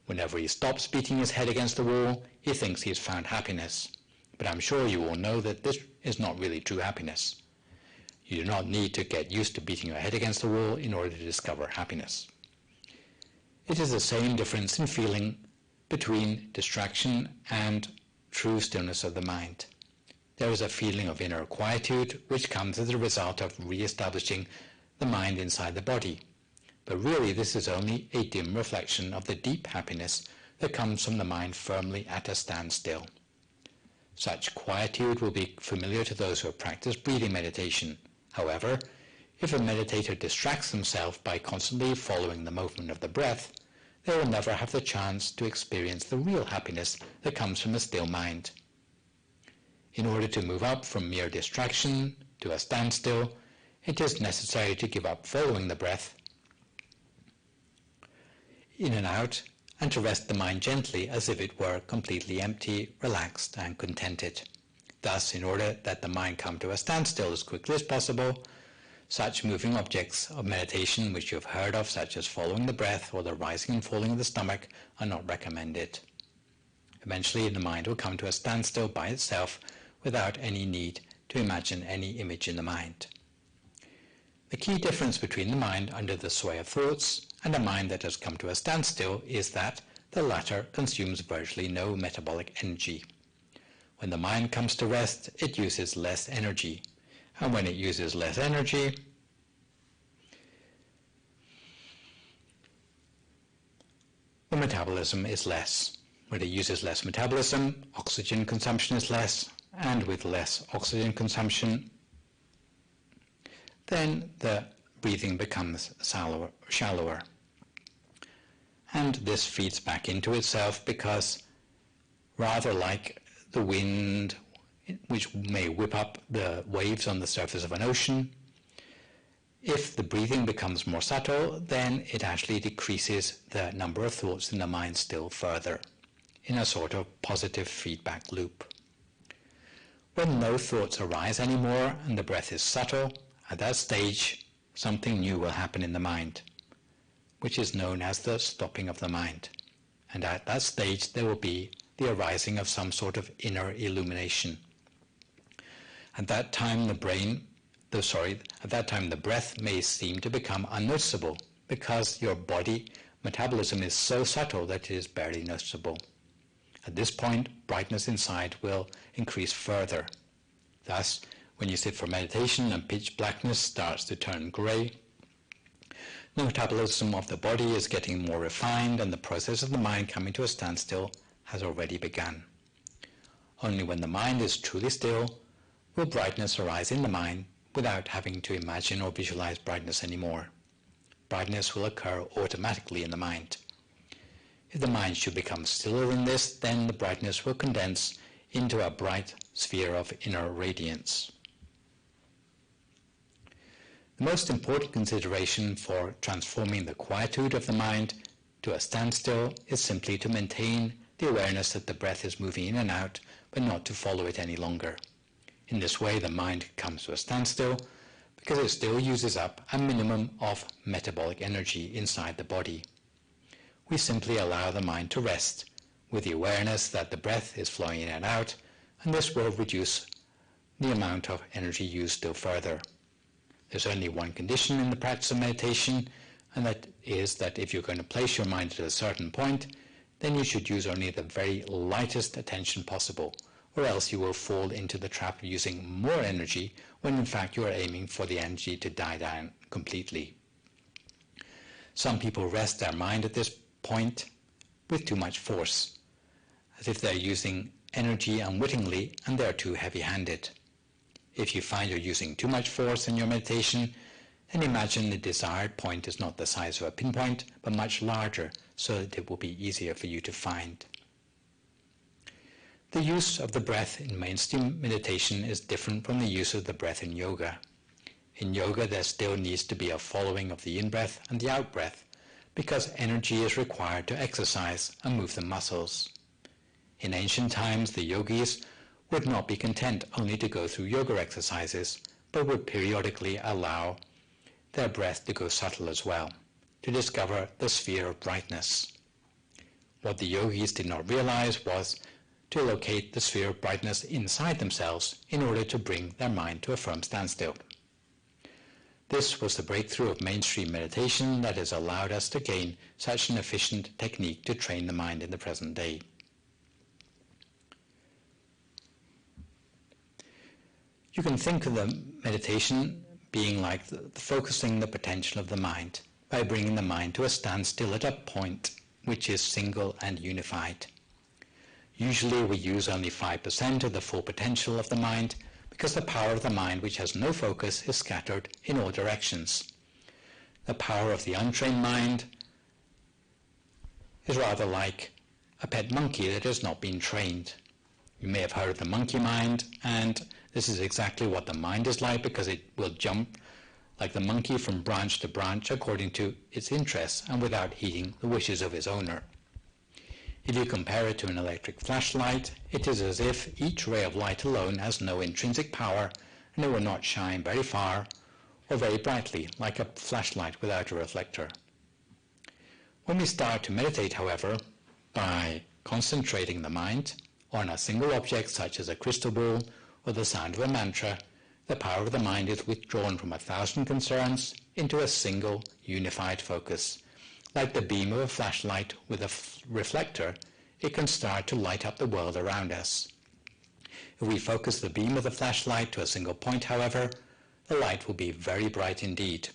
Whenever he stops beating his head against the wall, he thinks he has found happiness. But I'm sure you all know that this is not really true happiness. You do not need to get used to beating your head against the wall in order to discover happiness. It is the same difference in feeling between distraction and true stillness of the mind. There is a feeling of inner quietude which comes as a result of re-establishing the mind inside the body. But really this is only a dim reflection of the deep happiness that comes from the mind firmly at a standstill. Such quietude will be familiar to those who have practiced breathing meditation. However, if a meditator distracts himself by constantly following the movement of the breath, they will never have the chance to experience the real happiness that comes from a still mind. In order to move up from mere distraction to a standstill, it is necessary to give up following the breath in and out and to rest the mind gently as if it were completely empty, relaxed, and contented. Thus, in order that the mind come to a standstill as quickly as possible, such moving objects of meditation which you have heard of, such as following the breath or the rising and falling of the stomach, are not recommended. Eventually, the mind will come to a standstill by itself without any need to imagine any image in the mind. The key difference between the mind under the sway of thoughts and a mind that has come to a standstill is that the latter consumes virtually no metabolic energy. When the mind comes to rest, it uses less energy, and when it uses less energy, the metabolism is less. When it uses less metabolism, oxygen consumption is less, and with less oxygen consumption, then the breathing becomes shallower. And this feeds back into itself because, rather like the wind which may whip up the waves on the surface of an ocean, if the breathing becomes more subtle, then it actually decreases the number of thoughts in the mind still further, in a sort of positive feedback loop. When no thoughts arise anymore and the breath is subtle, at that stage something new will happen in the mind, which is known as the stopping of the mind. And at that stage there will be the arising of some sort of inner illumination. At that time the breath may seem to become unnoticeable because your body metabolism is so subtle that it is barely noticeable. At this point, brightness inside will increase further. Thus, when you sit for meditation and pitch blackness starts to turn grey, the metabolism of the body is getting more refined and the process of the mind coming to a standstill has already begun. Only when the mind is truly still will brightness arise in the mind without having to imagine or visualize brightness anymore. Brightness will occur automatically in the mind. If the mind should become stiller than this, then the brightness will condense into a bright sphere of inner radiance. The most important consideration for transforming the quietude of the mind to a standstill is simply to maintain the awareness that the breath is moving in and out, but not to follow it any longer. In this way, the mind comes to a standstill because it still uses up a minimum of metabolic energy inside the body. We simply allow the mind to rest with the awareness that the breath is flowing in and out, and this will reduce the amount of energy used still further. There's only one condition in the practice of meditation, and that is that if you're going to place your mind at a certain point, then you should use only the very lightest attention possible, or else you will fall into the trap of using more energy when in fact you are aiming for the energy to die down completely. Some people rest their mind at this point with too much force, as if they're using energy unwittingly and they're too heavy-handed. If you find you're using too much force in your meditation, then imagine the desired point is not the size of a pinpoint, but much larger, so that it will be easier for you to find. The use of the breath in mainstream meditation is different from the use of the breath in yoga. In yoga, there still needs to be a following of the in-breath and the out-breath, because energy is required to exercise and move the muscles. In ancient times, the yogis would not be content only to go through yoga exercises, but would periodically allow their breath to go subtle as well, to discover the sphere of brightness. What the yogis did not realize was to locate the sphere of brightness inside themselves in order to bring their mind to a firm standstill. This was the breakthrough of mainstream meditation that has allowed us to gain such an efficient technique to train the mind in the present day. You can think of the meditation being like focusing the potential of the mind by bringing the mind to a standstill at a point which is single and unified. Usually we use only 5% of the full potential of the mind because the power of the mind which has no focus is scattered in all directions. The power of the untrained mind is rather like a pet monkey that has not been trained. You may have heard of the monkey mind, and this is exactly what the mind is like, because it will jump like the monkey from branch to branch according to its interests and without heeding the wishes of its owner. If you compare it to an electric flashlight, it is as if each ray of light alone has no intrinsic power and it will not shine very far or very brightly like a flashlight without a reflector. When we start to meditate, however, by concentrating the mind on a single object such as a crystal ball or the sound of a mantra, the power of the mind is withdrawn from 1,000 concerns into a single unified focus. Like the beam of a flashlight with a reflector, it can start to light up the world around us. If we focus the beam of the flashlight to a single point, however, the light will be very bright indeed,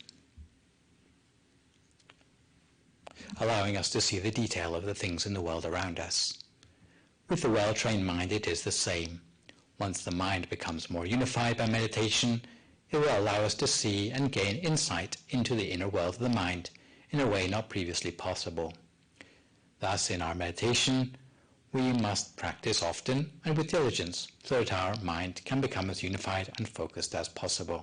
allowing us to see the detail of the things in the world around us. With the well-trained mind, it is the same. Once the mind becomes more unified by meditation, it will allow us to see and gain insight into the inner world of the mind in a way not previously possible. Thus, in our meditation, we must practice often and with diligence so that our mind can become as unified and focused as possible.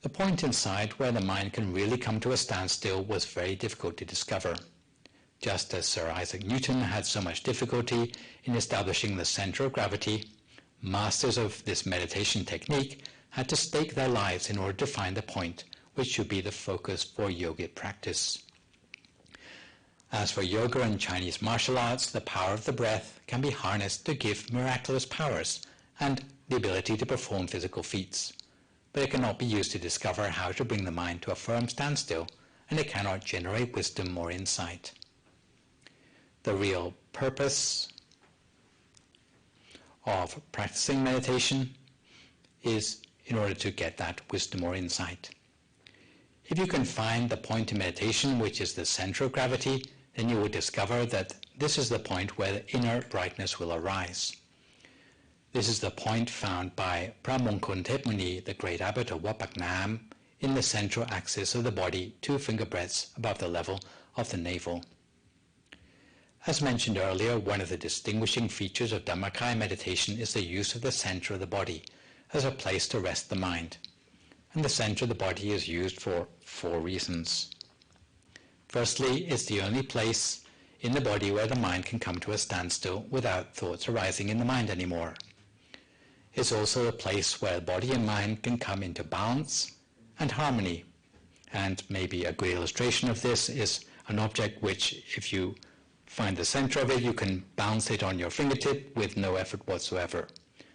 The point inside where the mind can really come to a standstill was very difficult to discover. Just as Sir Isaac Newton had so much difficulty in establishing the center of gravity, masters of this meditation technique had to stake their lives in order to find the point which should be the focus for yogic practice. As for yoga and Chinese martial arts, the power of the breath can be harnessed to give miraculous powers and the ability to perform physical feats, but it cannot be used to discover how to bring the mind to a firm standstill, and it cannot generate wisdom or insight. The real purpose of practicing meditation is in order to get that wisdom or insight. If you can find the point in meditation which is the center of gravity, then you will discover that this is the point where the inner brightness will arise. This is the point found by Pramongkol Tepmuni, the great abbot of Wat Pak Nam, in the central axis of the body, 2 finger breadths above the level of the navel. As mentioned earlier, one of the distinguishing features of Dhammakaya meditation is the use of the center of the body as a place to rest the mind. And the center of the body is used for 4 reasons. Firstly, it's the only place in the body where the mind can come to a standstill without thoughts arising in the mind anymore. It's also a place where body and mind can come into balance and harmony. And maybe a good illustration of this is an object which, if you find the center of it, you can bounce it on your fingertip with no effort whatsoever.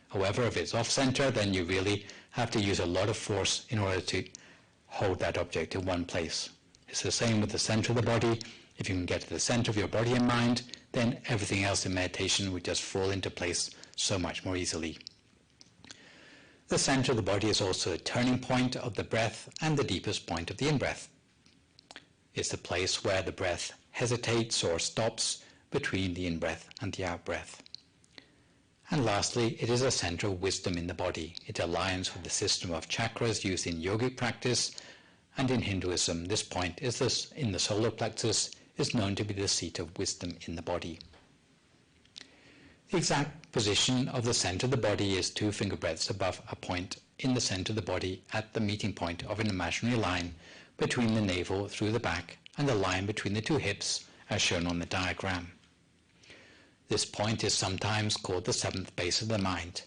However, if it's off-center, then you really have to use a lot of force in order to hold that object in one place. It's the same with the center of the body. If you can get to the center of your body and mind, then everything else in meditation would just fall into place so much more easily. The center of the body is also a turning point of the breath and the deepest point of the in-breath. It's the place where the breath hesitates or stops between the in-breath and the out-breath. And lastly, it is a center of wisdom in the body. It aligns with the system of chakras used in yogic practice, and in Hinduism, this point is in the solar plexus is known to be the seat of wisdom in the body. The exact position of the center of the body is 2 finger breadths above a point in the center of the body at the meeting point of an imaginary line between the navel through the back and the line between the 2 hips as shown on the diagram. This point is sometimes called the 7th base of the mind.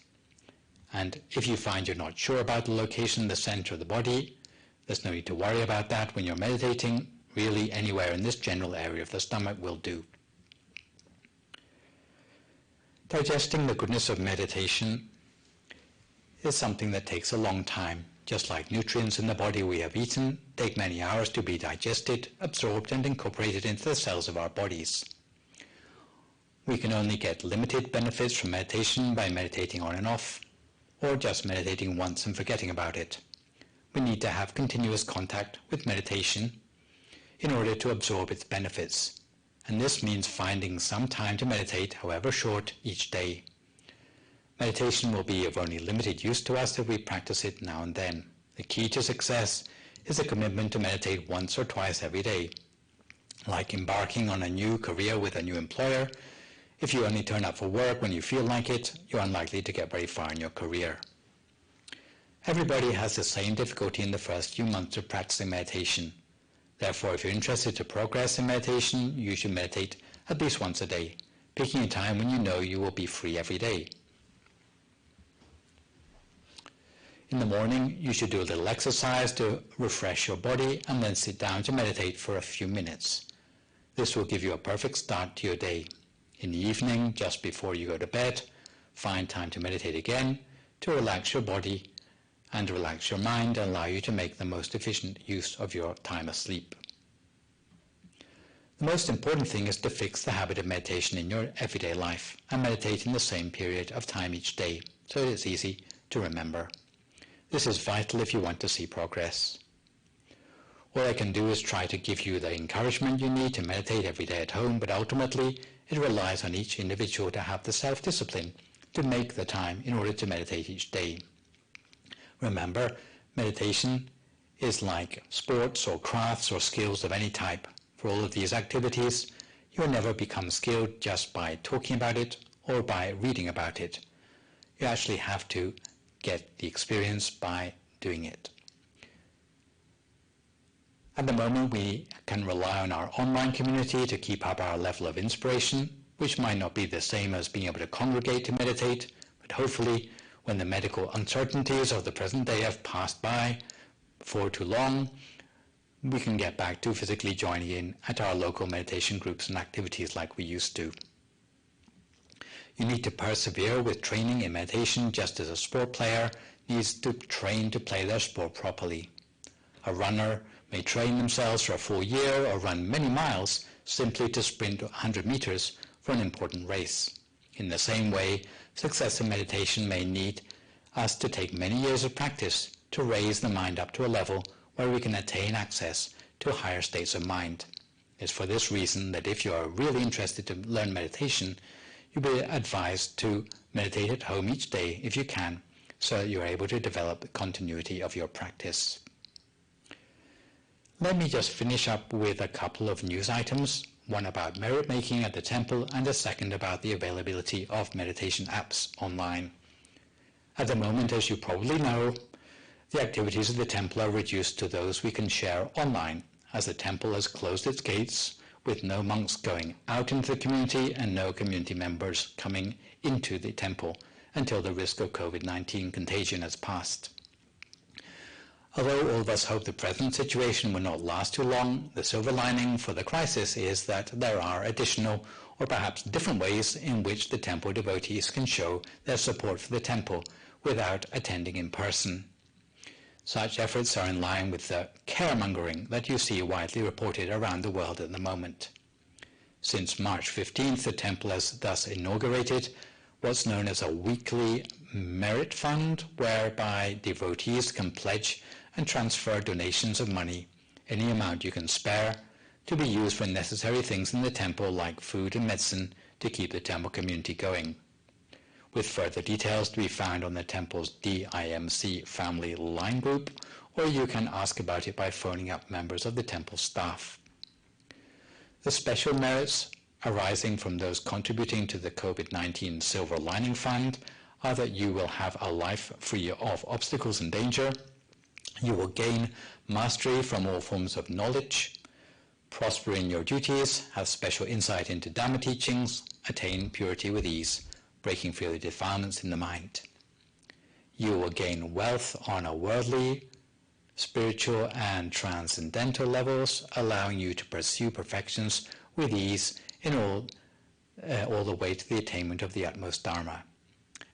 And if you find you're not sure about the location in the center of the body, there's no need to worry about that when you're meditating. Really, anywhere in this general area of the stomach will do. Digesting the goodness of meditation is something that takes a long time. Just like nutrients in the body we have eaten take many hours to be digested, absorbed, and incorporated into the cells of our bodies. We can only get limited benefits from meditation by meditating on and off, or just meditating once and forgetting about it. We need to have continuous contact with meditation in order to absorb its benefits, and this means finding some time to meditate, however short, each day. Meditation will be of only limited use to us if we practice it now and then. The key to success is a commitment to meditate once or twice every day. Like embarking on a new career with a new employer, if you only turn up for work when you feel like it, you're unlikely to get very far in your career. Everybody has the same difficulty in the first few months of practicing meditation. Therefore, if you're interested to progress in meditation, you should meditate at least once a day, picking a time when you know you will be free every day. In the morning, you should do a little exercise to refresh your body and then sit down to meditate for a few minutes. This will give you a perfect start to your day. In the evening, just before you go to bed, find time to meditate again to relax your body and relax your mind and allow you to make the most efficient use of your time asleep. The most important thing is to fix the habit of meditation in your everyday life and meditate in the same period of time each day so that it's easy to remember. This is vital if you want to see progress. All I can do is try to give you the encouragement you need to meditate every day at home, but ultimately it relies on each individual to have the self-discipline to make the time in order to meditate each day. Remember, meditation is like sports or crafts or skills of any type. For all of these activities, you will never become skilled just by talking about it or by reading about it. You actually have to get the experience by doing it. At the moment, we can rely on our online community to keep up our level of inspiration, which might not be the same as being able to congregate to meditate, but hopefully when the medical uncertainties of the present day have passed by for too long, we can get back to physically joining in at our local meditation groups and activities like we used to. You need to persevere with training in meditation just as a sport player needs to train to play their sport properly. A runner may train themselves for a full year or run many miles simply to sprint 100 meters for an important race. In the same way, success in meditation may need us to take many years of practice to raise the mind up to a level where we can attain access to higher states of mind. It's for this reason that if you are really interested to learn meditation, you'll be advised to meditate at home each day if you can, so that you're able to develop the continuity of your practice. Let me just finish up with a couple of news items, one about merit making at the temple and a second about the availability of meditation apps online. At the moment, as you probably know, the activities of the temple are reduced to those we can share online, as the temple has closed its gates with no monks going out into the community and no community members coming into the temple until the risk of COVID-19 contagion has passed. Although all of us hope the present situation will not last too long, the silver lining for the crisis is that there are additional or perhaps different ways in which the temple devotees can show their support for the temple without attending in person. Such efforts are in line with the caremongering that you see widely reported around the world at the moment. Since March 15th, the temple has thus inaugurated what's known as a weekly merit fund, whereby devotees can pledge and transfer donations of money, any amount you can spare, to be used for necessary things in the temple like food and medicine to keep the temple community going. With further details to be found on the temple's DIMC family line group, or you can ask about it by phoning up members of the temple staff. The special merits arising from those contributing to the COVID-19 Silver Lining Fund are that you will have a life free of obstacles and danger, you will gain mastery from all forms of knowledge, prosper in your duties, have special insight into Dhamma teachings, attain purity with ease, breaking free of the defilements in the mind. You will gain wealth on a worldly, spiritual and transcendental levels, allowing you to pursue perfections with ease in all the way to the attainment of the utmost Dharma.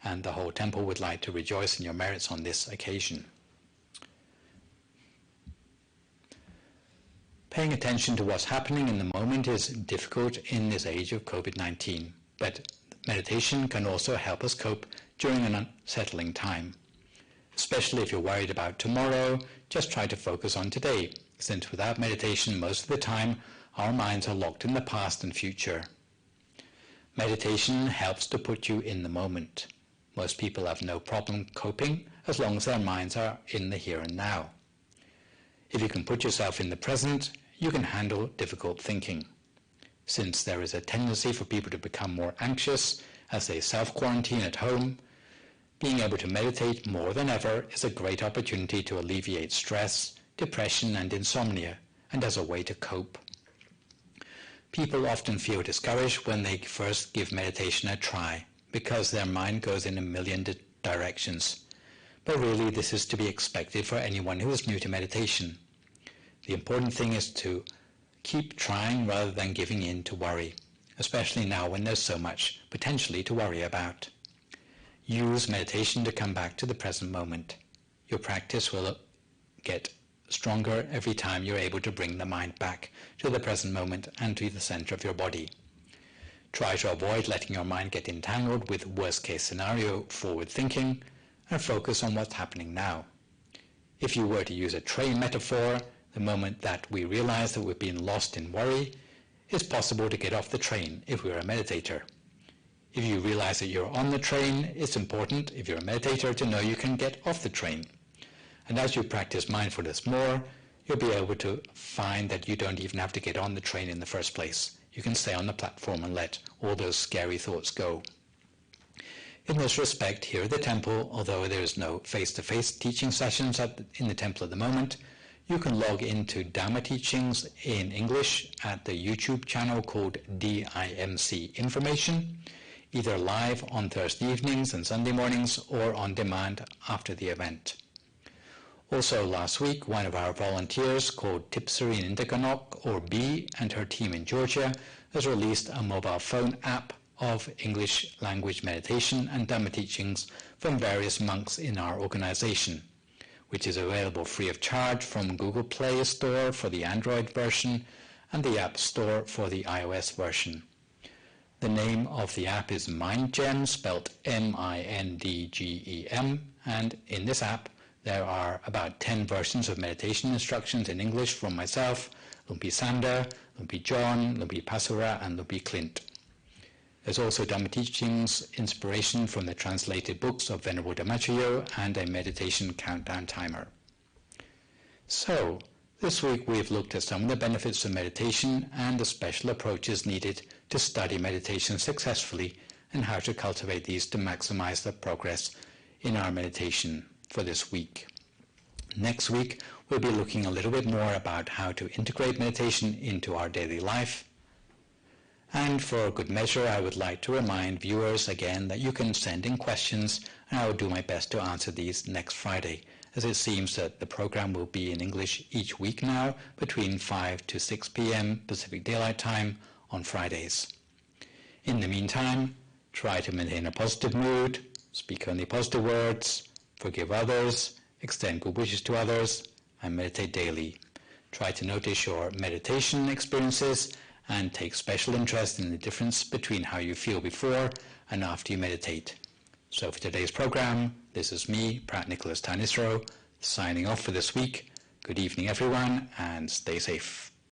And the whole temple would like to rejoice in your merits on this occasion. Paying attention to what's happening in the moment is difficult in this age of COVID-19, but meditation can also help us cope during an unsettling time. Especially if you're worried about tomorrow, just try to focus on today, since without meditation most of the time our minds are locked in the past and future. Meditation helps to put you in the moment. Most people have no problem coping as long as their minds are in the here and now. If you can put yourself in the present, you can handle difficult thinking. Since there is a tendency for people to become more anxious as they self-quarantine at home, being able to meditate more than ever is a great opportunity to alleviate stress, depression and insomnia, and as a way to cope. People often feel discouraged when they first give meditation a try because their mind goes in a million directions. But really, this is to be expected for anyone who is new to meditation. The important thing is to keep trying rather than giving in to worry, especially now when there's so much potentially to worry about. Use meditation to come back to the present moment. Your practice will get stronger every time you're able to bring the mind back to the present moment and to the center of your body. Try to avoid letting your mind get entangled with worst-case scenario forward thinking and focus on what's happening now. If you were to use a train metaphor, the moment that we realize that we've been lost in worry, it's possible to get off the train if we're a meditator. If you realize that you're on the train, it's important, if you're a meditator, to know you can get off the train. And as you practice mindfulness more, you'll be able to find that you don't even have to get on the train in the first place. You can stay on the platform and let all those scary thoughts go. In this respect, here at the temple, although there is no face-to-face teaching sessions in the temple at the moment, you can log into Dhamma teachings in English at the YouTube channel called DIMC Information, either live on Thursday evenings and Sunday mornings or on demand after the event. Also last week, one of our volunteers called Tipserine Indakanok, or B, and her team in Georgia has released a mobile phone app of English language meditation and Dhamma teachings from various monks in our organization, which is available free of charge from Google Play Store for the Android version and the App Store for the iOS version. The name of the app is MindGem, spelled MINDGEM, and in this app there are about 10 versions of meditation instructions in English from myself, Lumpy Sander, Lumpy John, Lumpy Pasura, and Lumpy Clint. There's also Dhamma teachings, inspiration from the translated books of Venerable Dhammakaya and a meditation countdown timer. So, this week we've looked at some of the benefits of meditation and the special approaches needed to study meditation successfully and how to cultivate these to maximize the progress in our meditation for this week. Next week, we'll be looking a little bit more about how to integrate meditation into our daily life. And for good measure, I would like to remind viewers again that you can send in questions, and I will do my best to answer these next Friday, as it seems that the program will be in English each week now, between 5 to 6 p.m. Pacific Daylight Time on Fridays. In the meantime, try to maintain a positive mood, speak only positive words, forgive others, extend good wishes to others, and meditate daily. Try to notice your meditation experiences and take special interest in the difference between how you feel before and after you meditate. So for today's program, this is me, Prat Nicholas Tanisro, signing off for this week. Good evening, everyone, and stay safe.